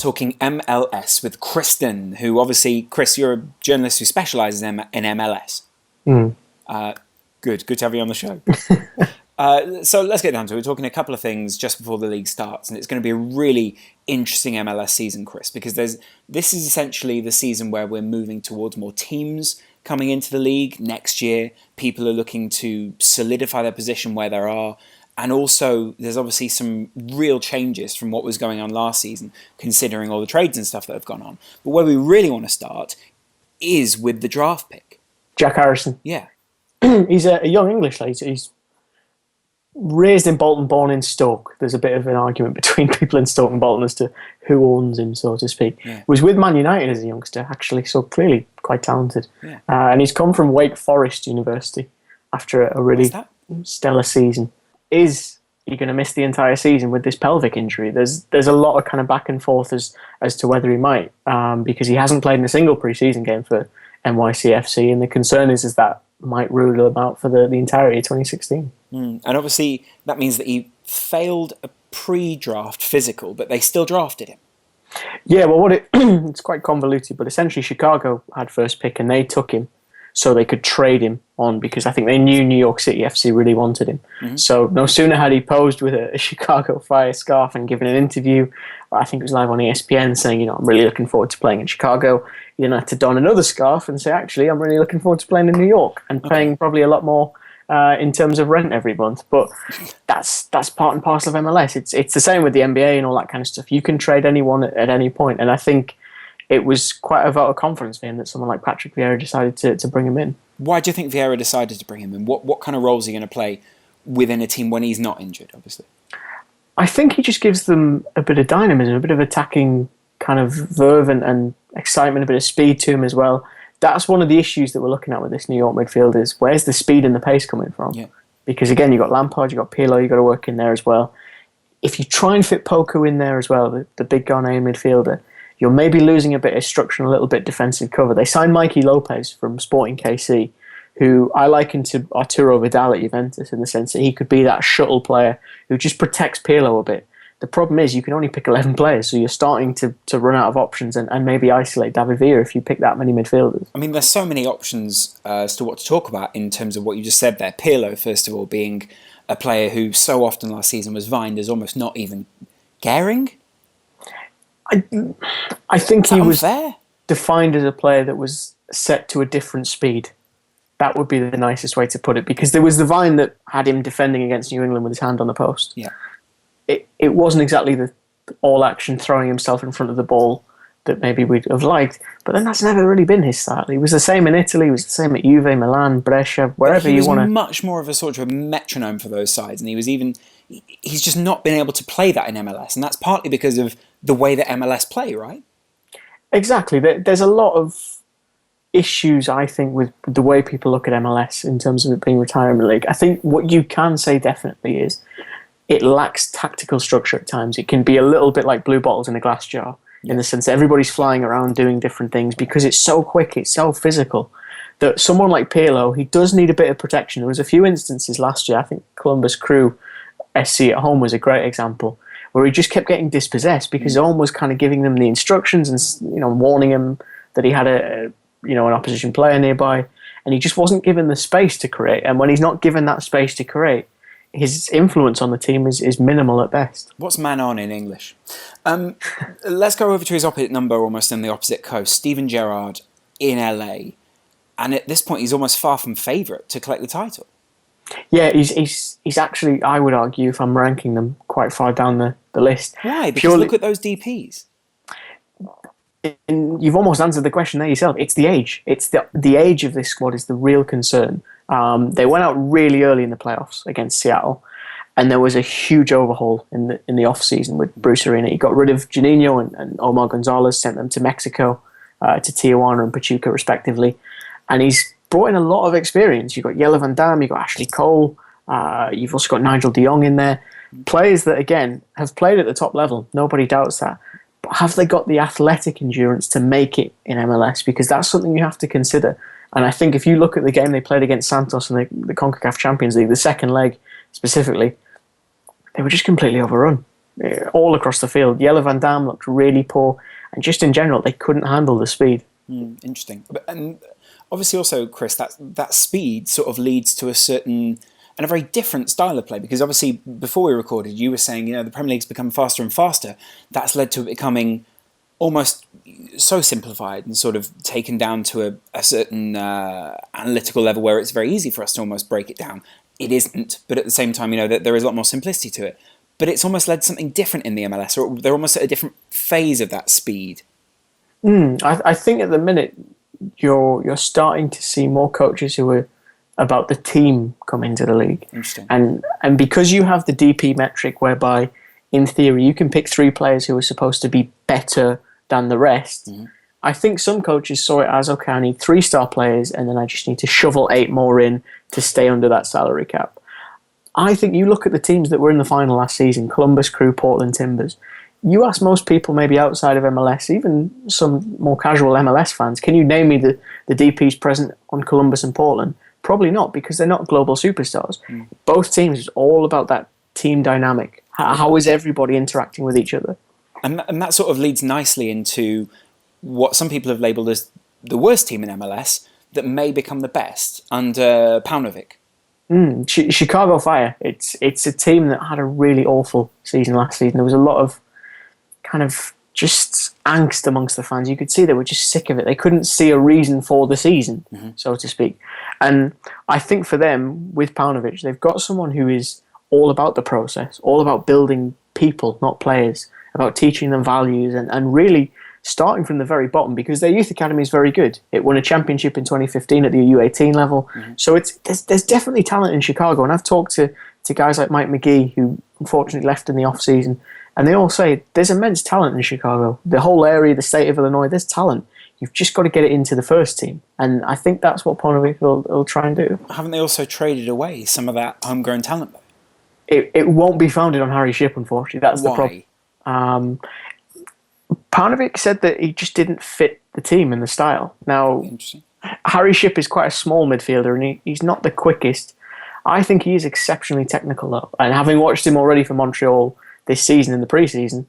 talking MLS with Kristan, who obviously, Chris, you're a journalist who specialises in MLS. Mm. Good to have you on the show. So let's get down to it. We're talking a couple of things just before the league starts, and it's going to be a really interesting MLS season, Chris, because this is essentially the season where we're moving towards more teams coming into the league next year. People are looking to solidify their position where they are. And also, there's obviously some real changes from what was going on last season, considering all the trades and stuff that have gone on. But where we really want to start is with the draft pick. Jack Harrison. Yeah. He's a young English lad. He's raised in Bolton, born in Stoke. There's a bit of an argument between people in Stoke and Bolton as to who owns him, so to speak. Yeah. Was with Man United as a youngster, actually, so clearly quite talented. Yeah. And he's come from Wake Forest University after a really stellar season. Is he going to miss the entire season with this pelvic injury? There's a lot of kind of back and forth as to whether he might, because he hasn't played in a single pre-season game for NYCFC, and the concern is that might rule him out for the entirety of 2016. And obviously that means that he failed a pre-draft physical, but they still drafted him. Yeah, well, it's quite convoluted, but essentially Chicago had first pick and they took him so they could trade him on, because I think they knew New York City FC really wanted him. Mm-hmm. So no sooner had he posed with a Chicago Fire scarf and given an interview, I think it was live on ESPN, saying, I'm really looking forward to playing in Chicago. You had to don another scarf and say, actually, I'm really looking forward to playing in New York, and paying probably a lot more in terms of rent every month. But that's part and parcel of MLS. It's the same with the NBA and all that kind of stuff. You can trade anyone at any point, and I think it was quite a vote of confidence for him that someone like Patrick Vieira decided to bring him in. Why do you think Vieira decided to bring him in? What kind of role is he going to play within a team when he's not injured, obviously? I think he just gives them a bit of dynamism, a bit of attacking kind of verve and excitement, a bit of speed to him as well. That's one of the issues that we're looking at with this New York midfield, is where's the speed and the pace coming from? Yeah. Because again, you've got Lampard, you've got Pirlo, you've got to work in there as well. If you try and fit Poku in there as well, the big Ghanaian midfielder, you're maybe losing a bit of structure and a little bit defensive cover. They signed Mikey Lopez from Sporting KC, who I liken to Arturo Vidal at Juventus, in the sense that he could be that shuttle player who just protects Pirlo a bit. The problem is you can only pick 11 players, so you're starting to run out of options and maybe isolate David Villa if you pick that many midfielders. I mean, there's so many options as to what to talk about in terms of what you just said there. Pirlo, first of all, being a player who so often last season was vined as almost not even caring. I think he was unfair? Defined as a player that was set to a different speed. That would be the nicest way to put it, because there was the vine that had him defending against New England with his hand on the post. Yeah, it wasn't exactly the all-action throwing himself in front of the ball that maybe we'd have liked, but then that's never really been his style. He was the same in Italy, he was the same at Juve, Milan, Brescia, wherever you want to. He was much more of a sort of a metronome for those sides, and he's just not been able to play that in MLS, and that's partly because of the way that MLS play, right? Exactly. There's a lot of issues, I think, with the way people look at MLS in terms of it being retirement league. I think what you can say definitely is it lacks tactical structure at times. It can be a little bit like blue bottles in a glass jar, in the sense that everybody's flying around doing different things because it's so quick, it's so physical, that someone like Pirlo, he does need a bit of protection. There was a few instances last year, I think Columbus Crew SC at home was a great example, where he just kept getting dispossessed because Owen was kind of giving them the instructions and warning him that he had an opposition player nearby, and he just wasn't given the space to create. And when he's not given that space to create, his influence on the team is minimal at best. What's man on in English? Let's go over to his opposite number, almost on the opposite coast, Steven Gerrard in LA, and at this point he's almost far from favourite to collect the title. Yeah, he's actually, I would argue, if I'm ranking them, quite far down the list. Why? Because look at those DPs. And you've almost answered the question there yourself. It's the age. It's the age of this squad is the real concern. They went out really early in the playoffs against Seattle, and there was a huge overhaul in the off season with Bruce Arena. He got rid of Juninho and Omar Gonzalez, sent them to Mexico, to Tijuana and Pachuca respectively, and he's brought in a lot of experience. You've got Jelle Van Damme, you've got Ashley Cole, you've also got Nigel de Jong in there. Players that, again, have played at the top level. Nobody doubts that. But have they got the athletic endurance to make it in MLS? Because that's something you have to consider. And I think if you look at the game they played against Santos in the CONCACAF Champions League, the second leg specifically, they were just completely overrun. all across the field. Jelle Van Damme looked really poor, and just in general, they couldn't handle the speed. Interesting. And obviously also, Chris, that speed sort of leads to a very different style of play, because obviously before we recorded you were saying, the Premier League's become faster and faster. That's led to it becoming almost so simplified and sort of taken down to a certain analytical level where it's very easy for us to almost break it down. It isn't, but at the same time, that there is a lot more simplicity to it. But it's almost led to something different in the MLS, or they're almost at a different phase of that speed. I think at the minute you're starting to see more coaches who are about the team come into the league. Interesting. And because you have the DP metric whereby, in theory, you can pick 3 players who are supposed to be better than the rest, I think some coaches saw it as, okay, I need 3-star players and then I just need to shovel 8 more in to stay under that salary cap. I think you look at the teams that were in the final last season, Columbus Crew, Portland Timbers, you ask most people maybe outside of MLS, even some more casual MLS fans, can you name me the DPs present on Columbus and Portland? Probably not, because they're not global superstars. Both teams, it's all about that team dynamic. How is everybody interacting with each other? And that sort of leads nicely into what some people have labelled as the worst team in MLS that may become the best under Paunovic. Chicago Fire. It's a team that had a really awful season last season. There was a lot of kind of just angst amongst the fans. You could see they were just sick of it. They couldn't see a reason for the season, so to speak. And I think for them, with Paunovic, they've got someone who is all about the process, all about building people, not players, about teaching them values and really starting from the very bottom, because their youth academy is very good. It won a championship in 2015 at the U18 level. So there's definitely talent in Chicago. And I've talked to guys like Mike McGee, who unfortunately left in the off-season, and they all say there's immense talent in Chicago. The whole area, the state of Illinois, there's talent. You've just got to get it into the first team. And I think that's what Paunovic will try and do. Haven't they also traded away some of that homegrown talent, though? It won't be founded on Harry Shipp, unfortunately. That's the problem. Paunovic said that he just didn't fit the team and the style. Now, Harry Shipp is quite a small midfielder, and he's not the quickest. I think he is exceptionally technical, though. And having watched him already for Montreal this season in the preseason,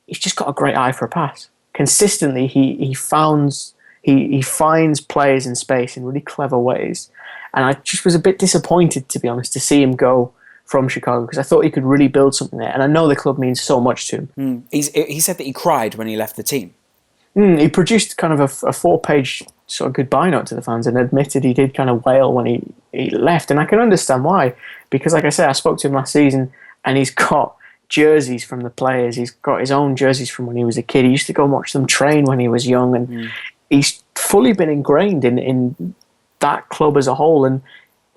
he's just got a great eye for a pass. Consistently, he finds players in space in really clever ways. And I just was a bit disappointed, to be honest, to see him go from Chicago, because I thought he could really build something there. And I know the club means so much to him. He said that he cried when he left the team. He produced kind of a 4-page sort of goodbye note to the fans and admitted he did kind of wail when he left. And I can understand why, because like I said, I spoke to him last season and he's got jerseys from the players. He's got his own jerseys from when he was a kid. He used to go and watch them train when he was young, and he's fully been ingrained in that club as a whole. And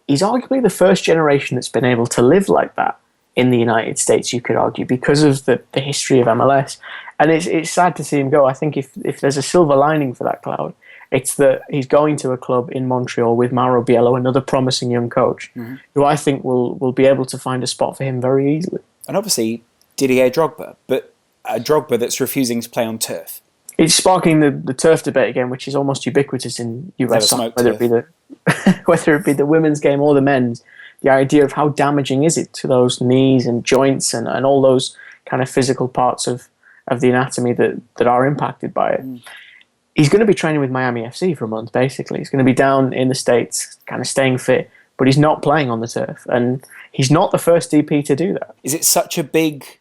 he's arguably the first generation that's been able to live like that in the United States, you could argue, because of the history of MLS. And it's sad to see him go. I think if there's a silver lining for that cloud, it's that he's going to a club in Montreal with Mauro Biello, another promising young coach, who I think will be able to find a spot for him very easily. And obviously Didier Drogba, but a Drogba that's refusing to play on turf. It's sparking the turf debate again, which is almost ubiquitous in US soccer, whether it be the women's game or the men's. The idea of how damaging is it to those knees and joints and all those kind of physical parts of the anatomy that are impacted by it. He's going to be training with Miami FC for a month, basically. He's going to be down in the States, kind of staying fit, but he's not playing on the turf. And he's not the first DP to do that. Is it such a big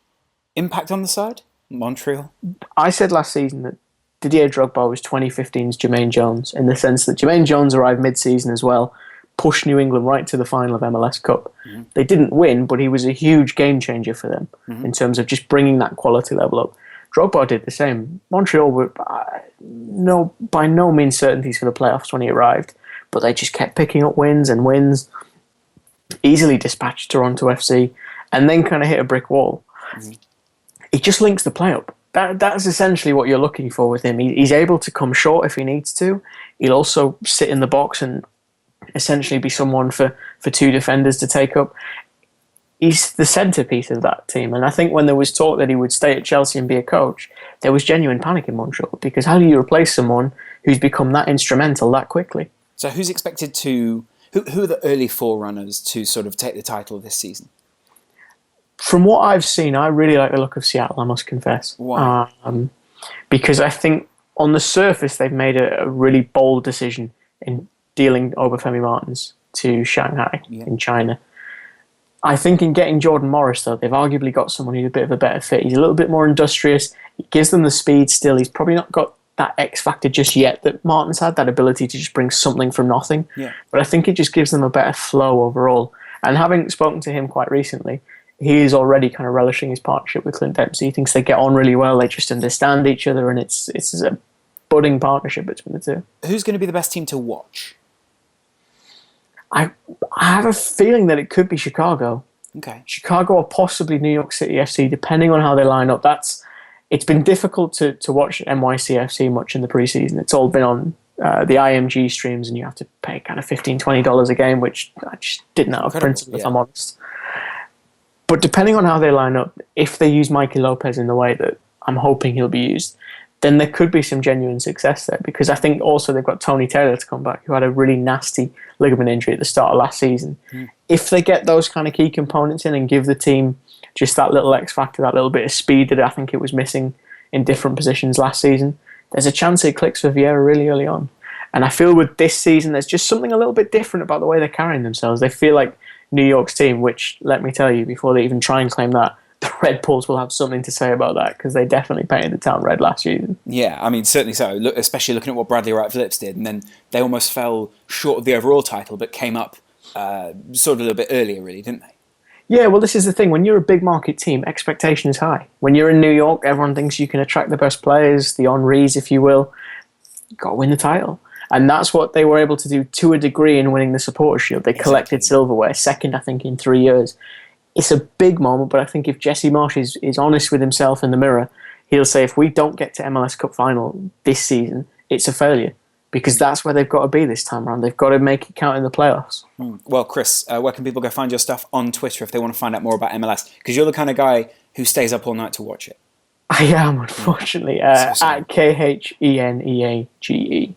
impact on the side, Montreal? I said last season that Didier Drogba was 2015's Jermaine Jones, in the sense that Jermaine Jones arrived mid-season as well, pushed New England right to the final of MLS Cup. They didn't win, but he was a huge game changer for them in terms of just bringing that quality level up. Drogba did the same. Montreal were by no means certainties for the playoffs when he arrived, but they just kept picking up wins and wins, easily dispatched Toronto FC, and then kind of hit a brick wall. He just links the play up. That's essentially what you're looking for with him. He's able to come short if he needs to. He'll also sit in the box and essentially be someone for 2 defenders to take up. He's the centrepiece of that team. And I think when there was talk that he would stay at Chelsea and be a coach, there was genuine panic in Montreal, because how do you replace someone who's become that instrumental that quickly? So who's expected to... Who are the early forerunners to sort of take the title this season? From what I've seen, I really like the look of Seattle, I must confess. Why? Because I think on the surface they've made a really bold decision in dealing Obafemi Martins to Shanghai in China. I think in getting Jordan Morris, though, they've arguably got someone who's a bit of a better fit. He's a little bit more industrious. He gives them the speed still. He's probably not got that X factor just yet that Martin's had, that ability to just bring something from nothing. Yeah. But I think it just gives them a better flow overall. And having spoken to him quite recently, he is already kind of relishing his partnership with Clint Dempsey. He thinks they get on really well. They just understand each other, and it's a budding partnership between the two. Who's going to be the best team to watch? I have a feeling that it could be Chicago. Okay. Chicago or possibly New York City FC, depending on how they line up. It's been difficult to watch NYCFC much in the preseason. It's all been on the IMG streams, and you have to pay kind of $15, $20 a game, which I just didn't out of principle, if I'm honest. But depending on how they line up, if they use Mikey Lopez in the way that I'm hoping he'll be used, then there could be some genuine success there. Because I think also they've got Tony Taylor to come back, who had a really nasty ligament injury at the start of last season. If they get those kind of key components in and give the team just that little X factor, that little bit of speed that I think it was missing in different positions last season, there's a chance it clicks for Vieira really early on. And I feel with this season, there's just something a little bit different about the way they're carrying themselves. They feel like New York's team, which, let me tell you, before they even try and claim that, the Red Bulls will have something to say about that, because they definitely painted the town red last season. Yeah, I mean, certainly so. Look, especially looking at what Bradley Wright Phillips did, and then they almost fell short of the overall title, but came up sort of a little bit earlier, really, didn't they? Yeah, well, this is the thing. When you're a big market team, expectation is high. When you're in New York, everyone thinks you can attract the best players, the Henrys, if you will. You've got to win the title. And that's what they were able to do to a degree in winning the Supporters' Shield. They collected silverware, second, I think, in 3 years. It's a big moment, but I think if Jesse Marsch is honest with himself in the mirror, he'll say, if we don't get to MLS Cup final this season, it's a failure. Because that's where they've got to be this time around. They've got to make it count in the playoffs. Well, Chris, where can people go find your stuff on Twitter if they want to find out more about MLS? Because you're the kind of guy who stays up all night to watch it. I am, unfortunately, at Kheneage.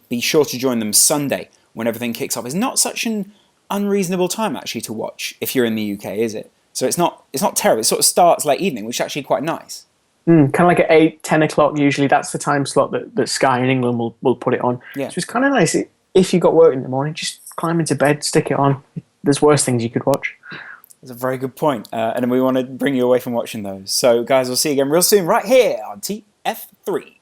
Be sure to join them Sunday when everything kicks off. It's not such an unreasonable time, actually, to watch if you're in the UK, is it? So it's not terrible. It sort of starts late evening, which is actually quite nice. Kind of like at 8, 10 o'clock usually. That's the time slot that Sky in England will put it on. Yeah. So it's kind of nice. If you got work in the morning, just climb into bed, stick it on. There's worse things you could watch. That's a very good point. And we want to bring you away from watching those. So, guys, we'll see you again real soon right here on TF3.